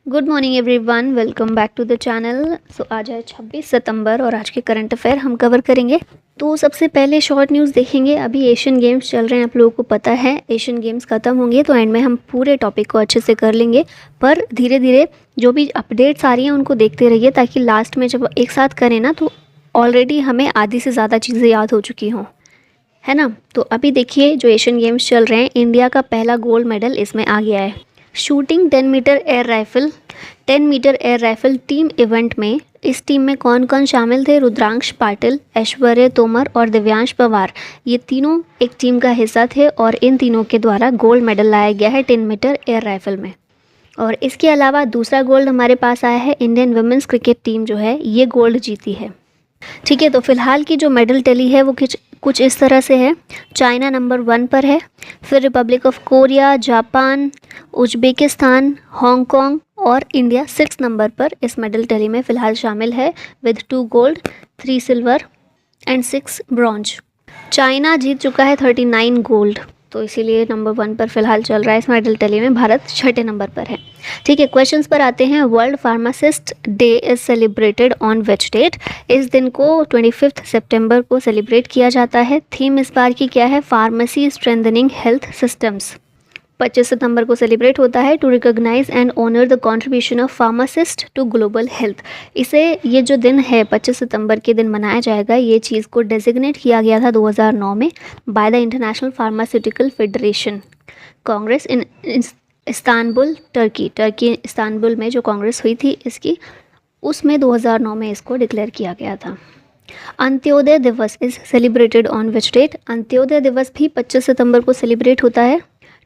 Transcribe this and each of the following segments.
Good morning everyone, welcome back to the channel. So आज है 26 सितंबर और आज के करंट अफेयर हम कवर करेंगे। तो सबसे पहले शॉर्ट न्यूज़ देखेंगे। अभी एशियन गेम्स चल रहे हैं, आप लोगों को पता है। एशियन गेम्स ख़त्म होंगे तो एंड में हम पूरे टॉपिक को अच्छे से कर लेंगे, पर धीरे धीरे जो भी अपडेट्स आ रही हैं उनको देखते रहिए, ताकि लास्ट में जब एक साथ करें ना तो ऑलरेडी हमें आधी से ज़्यादा चीज़ें याद हो चुकी हों, है ना। तो अभी देखिए, जो एशियन गेम्स चल रहे हैं, इंडिया का पहला गोल्ड मेडल इसमें आ गया है। Shooting 10 metre air rifle 10 metre air rifle team event में इस टीम में कौन कौन शामिल थे? रुद्रांश पाटिल, ऐश्वर्य तोमर और दिव्यांश पवार, ये तीनों एक टीम का हिस्सा थे और इन तीनों के द्वारा गोल्ड मेडल लाया गया है 10 मीटर एयर राइफल में। और इसके अलावा दूसरा गोल्ड हमारे पास आया है, इंडियन वुमेन्स क्रिकेट टीम जो है ये गोल्ड जीती है। ठीक है, तो फिलहाल की जो मेडल टैली है वो कुछ इस तरह से है। चाइना नंबर 1 पर है, फिर Republic of Korea, Japan, Uzbekistan, Hong Kong और इंडिया 6 नंबर पर इस मेडल टैली में फ़िलहाल शामिल है, with 2 gold, 3 silver and 6 bronze. China जीत चुका है 39 गोल्ड, तो इसीलिए नंबर 1 पर फिलहाल चल रहा है इस मेडल टैली में। भारत 6ठे नंबर पर है। ठीक है, क्वेश्चंस पर आते हैं। World Pharmacist Day is celebrated on which date? इस दिन को 25 सितंबर को सेलिब्रेट किया जाता है। थीम इस बार की क्या है? Pharmacy strengthening health systems. 25 सितंबर को सेलिब्रेट होता है to recognise and honour the contribution of pharmacist to global health. इसे ये जो दिन है 25 सितंबर के दिन मनाया जाएगा। ये चीज़ को डेजिग्नेट किया गया था 2009 में by the international pharmaceutical federation Congress in Istanbul, Turkey Istanbul में जो कांग्रेस हुई थी इसकी, उसमें 2009 में इसको डिक्लेयर किया गया था। अंत्योदय दिवस is celebrated on which date? अंत्योदय दिवस भी 25 सितंबर को सेलिब्रेट होता है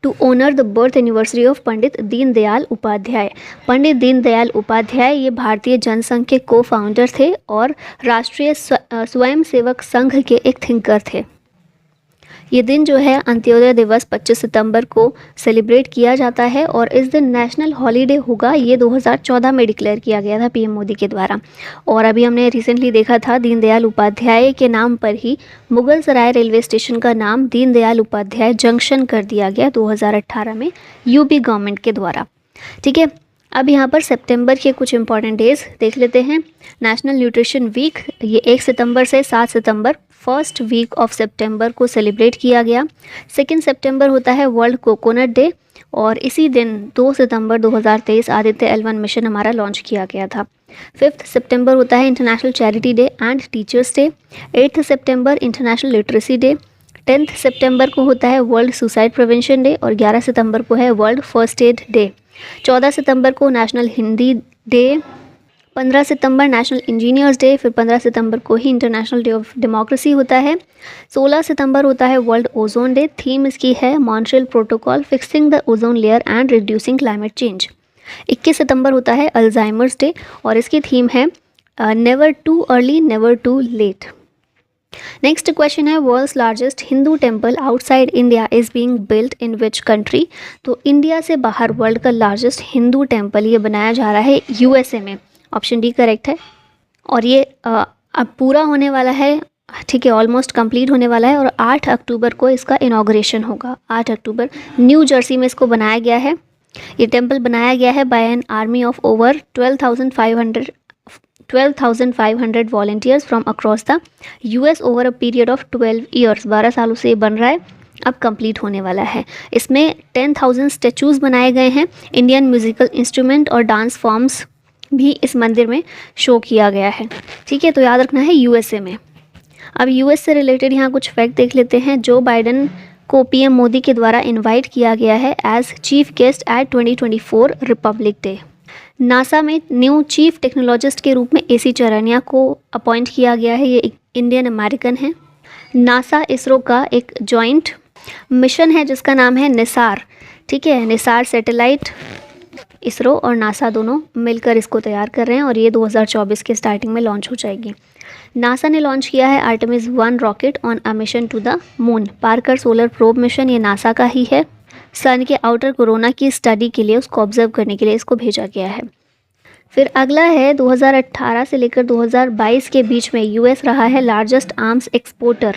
to honour the birth anniversary of Pandit Deendayal Upadhyay. Pandit Deendayal Upadhyay ये भारतीय जनसंघ के को फाउंडर थे और राष्ट्रीय स्वयंसेवक संघ के एक थिंकर थे। ये दिन जो है अंत्योदय दिवस 25 सितंबर को सेलिब्रेट किया जाता है और इस दिन नेशनल हॉलीडे होगा। ये 2014 में डिक्लेयर किया गया था पीएम मोदी के द्वारा। और अभी हमने रिसेंटली देखा था, दीनदयाल उपाध्याय के नाम पर ही मुगल सराय रेलवे स्टेशन का नाम दीनदयाल उपाध्याय जंक्शन कर दिया गया 2018 में यूपी गवर्नमेंट के द्वारा। ठीक है, अब यहाँ पर सितंबर के कुछ इंपॉर्टेंट डेज देख लेते हैं। नेशनल न्यूट्रिशन वीक, ये 1 सितंबर से 7 सितंबर, फर्स्ट वीक ऑफ सितंबर को सेलिब्रेट किया गया। 2 सितंबर होता है वर्ल्ड कोकोनट डे और इसी दिन 2 सितंबर 2023 आदित्य L1 मिशन हमारा लॉन्च किया गया था। 5 सितंबर होता है international charity day and teachers day. 8 September international literacy day. 10 सितंबर को होता है वर्ल्ड सुसाइड प्रिवेंशन डे और 11 सितंबर को है वर्ल्ड फर्स्ट एड डे। 14 सितंबर को नेशनल हिंदी डे। 15 सितंबर नेशनल इंजीनियर्स डे, फिर 15 सितंबर को ही इंटरनेशनल डे ऑफ डेमोक्रेसी होता है। 16 सितंबर होता है वर्ल्ड ओजोन डे। थीम इसकी है Montreal protocol fixing the ozone layer and reducing climate change. 21 सितंबर होता है अल्जाइमर्स डे और इसकी थीम है never too early never too late. Next question है, world's largest Hindu temple outside India is being built in which country? तो India से बाहर वर्ल्ड का लार्जेस्ट हिंदू टेम्पल ये बनाया जा रहा है यूएसए में। ऑप्शन डी करेक्ट है। और ये अब पूरा होने वाला है, ठीक है, ऑलमोस्ट कंप्लीट होने वाला है और 8 अक्टूबर को इसका इनॉग्रेशन होगा। 8 अक्टूबर न्यू जर्सी में इसको बनाया गया है। ये टेम्पल बनाया गया है by an army of over 12,500 volunteers from across the US over a period of 12 years. 12 सालों से ये बन रहा है, अब कंप्लीट होने वाला है। इसमें 10,000 स्टैचूज़ बनाए गए हैं। इंडियन म्यूजिकल इंस्ट्रूमेंट और डांस फॉर्म्स भी इस मंदिर में शो किया गया है। ठीक है, तो याद रखना है यूएसए में। अब यूएस से रिलेटेड यहाँ कुछ फैक्ट देख लेते हैं। जो बाइडन को पीएम मोदी के द्वारा इनवाइट किया गया है as chief guest at 2024 Republic Day. NASA में न्यू चीफ टेक्नोलॉजिस्ट के रूप में एसी चरनिया को अपॉइंट किया गया है। ये इंडियन अमेरिकन है। नासा इसरो का एक जॉइंट मिशन है जिसका नाम है निसार। ठीक है, निसार सैटेलाइट इसरो और नासा दोनों मिलकर इसको तैयार कर रहे हैं और ये 2024 के स्टार्टिंग में लॉन्च हो जाएगी। नासा ने लॉन्च किया है Artemis 1 rocket on a mission to the moon. Parker Solar Probe mission ये नासा का ही है। सन के आउटर कोरोना की स्टडी के लिए, उसको ऑब्जर्व करने के लिए इसको भेजा गया है। फिर अगला है 2018 से लेकर 2022 के बीच में यूएस रहा है largest arms exporter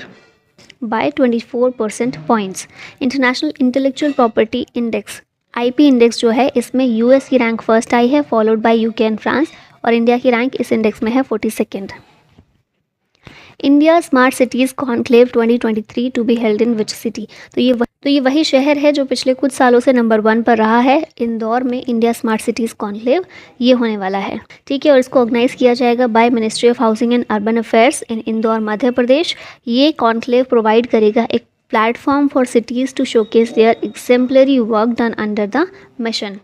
by 24% points. International intellectual property index IP index जो है इसमें US की रैंक फर्स्ट आई है, followed by UK and France, और इंडिया की रैंक इस इंडेक्स में है 42nd। India smart cities conclave 2023 to be held in which city. तो ये वही शहर है जो पिछले कुछ सालों से नंबर 1 पर रहा है। इंदौर में इंडिया स्मार्ट सिटीज़ कॉन्क्लेव ये होने वाला है, ठीक है। और इसको ऑर्गेनाइज किया जाएगा by ministry of housing and urban affairs in Indore, Madhya Pradesh. ये कॉन्क्लेव प्रोवाइड करेगा एक platform for cities to showcase their exemplary work done under the mission.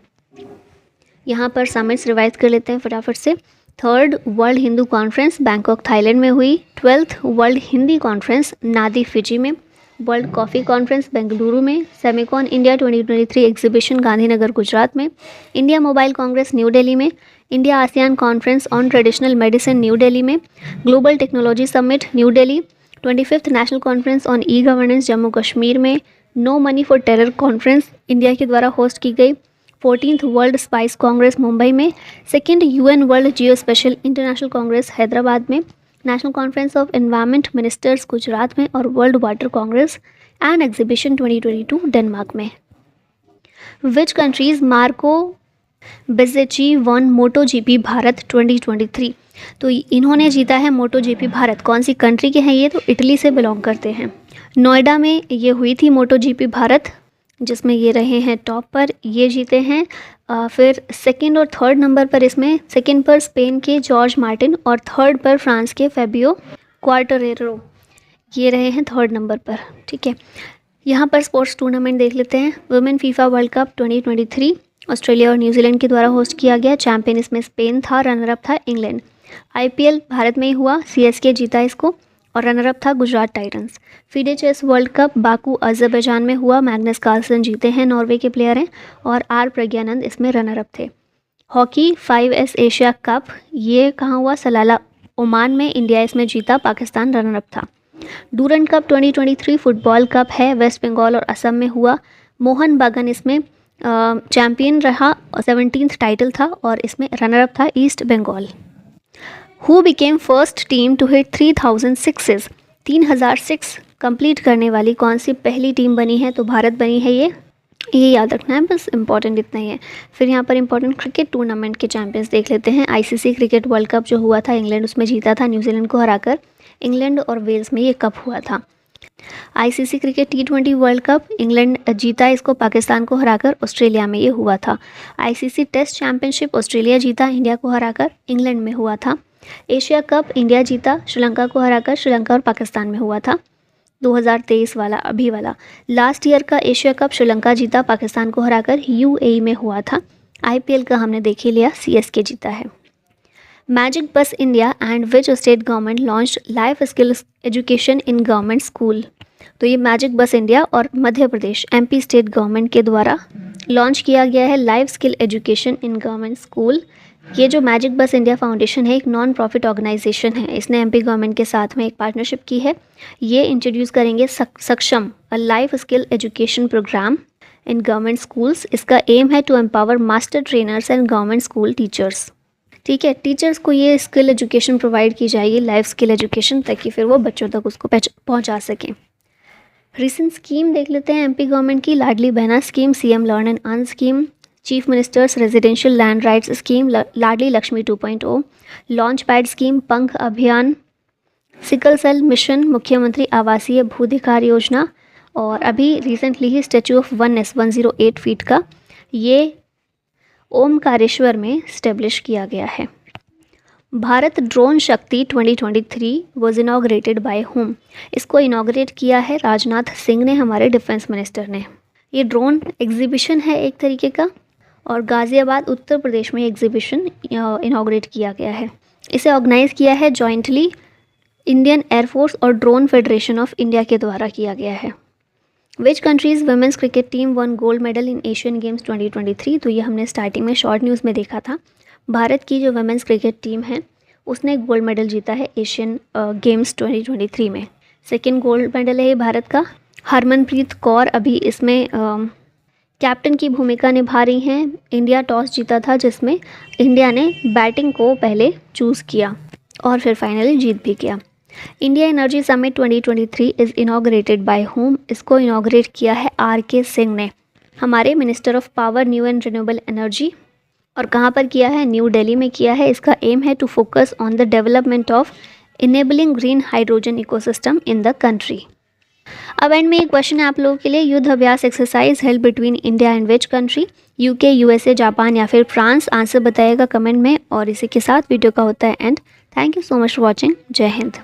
यहाँ पर समिट्स रिवाइज कर लेते हैं फटाफट से। 3rd world Hindu conference Bangkok Thailand में हुई। 12th world Hindi conference Nadi Fiji में। वर्ल्ड कॉफ़ी कॉन्फ्रेंस बेंगलुरु में। Semicon India 2023 exhibition Gandhinagar Gujarat में। India mobile congress new Delhi में। India ASEAN conference on traditional medicine new Delhi में। Global technology summit new Delhi. 25th national conference on e governance Jammu Kashmir में। No money for terror conference India के द्वारा host की गई। 14th world spice Congress Mumbai में। 2nd UN world geospatial international congress Hyderabad में। National conference of environment ministers Gujarat में। और world water congress and exhibition 2022 Denmark में। Which countries Marco Bezzecchi won moto GP Bharat 2023। तो इन्होंने जीता है मोटो GP भारत। कौन सी कंट्री के हैं ये? तो इटली से बिलोंग करते हैं। नोएडा में ये हुई थी मोटो GP भारत, जिसमें ये रहे हैं टॉप पर, ये जीते हैं। फिर 2nd और 3rd नंबर पर इसमें 2nd पर स्पेन के जॉर्ज मार्टिन और 3rd पर फ्रांस के फेबियो क्वार्टरेरो, ये रहे हैं 3rd नंबर पर, ठीक है। यहाँ पर स्पोर्ट्स टूर्नामेंट देख लेते हैं। Women FIFA world cup 2023 Australia और न्यूजीलैंड के द्वारा होस्ट किया गया। चैंपियन इसमें स्पेन था, रनरअप था इंग्लैंड। IPL भारत में ही हुआ, CSK जीता इसको, और रनरअप था Gujarat Titans. FIDE chess world cup Baku Azerbaijan में हुआ। मैग्नस कार्लसन जीते हैं, नॉर्वे के प्लेयर हैं, और R प्रज्ञानंद इसमें रनरअप थे। हॉकी 5S एशिया कप ये कहाँ हुआ? सलाला ओमान में। इंडिया इसमें जीता, पाकिस्तान रनरअप था। डूरंड कप 2023 फुटबॉल कप है, वेस्ट बंगाल और असम में हुआ। मोहन बागान इसमें चैम्पियन रहा, 17th टाइटल था, और इसमें रनरअप था east Bengal. Who became first team to hit 3000 sixes. 3000 six complete करने वाली कौन सी पहली टीम बनी है? तो भारत बनी है। ये याद रखना है, बस इंपॉर्टेंट इतना ही है। फिर यहाँ पर इंपॉर्टेंट क्रिकेट टूर्नामेंट के चैंपियंस देख लेते हैं। ICC क्रिकेट वर्ल्ड कप जो हुआ था, इंग्लैंड उसमें जीता था न्यूजीलैंड को हराकर। इंग्लैंड और वेल्स में ये कप हुआ था। ICC cricket T20 world cup England जीता इसको पाकिस्तान को हराकर, ऑस्ट्रेलिया में ये हुआ था। ICC टेस्ट चैंपियनशिप ऑस्ट्रेलिया जीता इंडिया को हराकर, इंग्लैंड में हुआ था। एशिया कप इंडिया जीता श्रीलंका को हराकर, श्रीलंका और पाकिस्तान में हुआ था। 2023 वाला, अभी वाला। लास्ट ईयर का एशिया कप श्रीलंका जीता पाकिस्तान को हराकर, UAE में हुआ था। IPL का हमने देख ही लिया, CSK जीता है। मैजिक बस India and which state government launched life skill education in government school. तो ये मैजिक बस इंडिया और Madhya Pradesh MP state government के द्वारा लॉन्च किया गया है life skill education in government school. ये जो मैजिक बस इंडिया फाउंडेशन है एक नॉन प्रॉफिट ऑर्गेनाइजेशन है, इसने MP गवर्नमेंट के साथ में एक पार्टनरशिप की है। ये इंट्रोड्यूस करेंगे Saksham a life skill education programme in government schools. इसका एम है to empower master trainers and government school teachers, ठीक है। टीचर्स को ये स्किल एजुकेशन प्रोवाइड की जाएगी, लाइफ स्किल एजुकेशन, ताकि फिर वो बच्चों तक उसको पहुंचा सकें। रिसेंट स्कीम देख लेते हैं MP गवर्नमेंट की। Ladli Behna scheme, CM learn and earn scheme, chief ministers residential land rights scheme, Ladli Lakshmi 2.0, launch pad scheme, पंख अभियान, सिकल सेल मिशन, मुख्यमंत्री आवासीय भूधिकार योजना, और अभी recently he statue of oneness 108 feet का ये ओमकारेश्वर में स्टेब्लिश किया गया है। भारत ड्रोन शक्ति 2023 वॉज इनाग्रेटेड बाय होम। इसको इनाग्रेट किया है राजनाथ सिंह ने, हमारे डिफेंस मिनिस्टर ने। ये ड्रोन एग्जीबिशन है एक तरीके का, और गाज़ियाबाद उत्तर प्रदेश में एग्जीबिशन इनाग्रेट किया गया है। इसे ऑर्गेनाइज़ किया है जॉइंटली इंडियन एयरफोर्स और ड्रोन फेडरेशन ऑफ इंडिया के द्वारा किया गया है। Which countries women's cricket team won gold medal in Asian games 2023। तो ये हमने स्टार्टिंग में शॉर्ट न्यूज़ में देखा था। भारत की जो वुमेंस क्रिकेट टीम है उसने गोल्ड मेडल जीता है एशियन गेम्स 2023 में। 2nd गोल्ड मेडल है ये भारत का। हरमनप्रीत कौर अभी इसमें कैप्टन की भूमिका निभा रही हैं। इंडिया टॉस जीता था, जिसमें इंडिया ने बैटिंग को पहले चूज़ किया और फिर फाइनली जीत भी किया। India energy summit 2023 is inaugurated by home. इसको इनाग्रेट किया है RK सिंह ने। हमारे minister of power, new and renewable energy. और कहाँ पर किया है? न्यू दिल्ली में किया है। इसका एम है to focus on the development of enabling green hydrogen ecosystem in the country. अब एंड में एक क्वेश्चन है आप लोगों के लिए, युद्ध अभ्यास exercise held between India and which country? UK, USA, Japan या फिर फ्रांस? आंसर बताइएगा कमेंट में। और इसी के साथ वीडियो का होता है and. Thank you so much for watching. जय हिंद।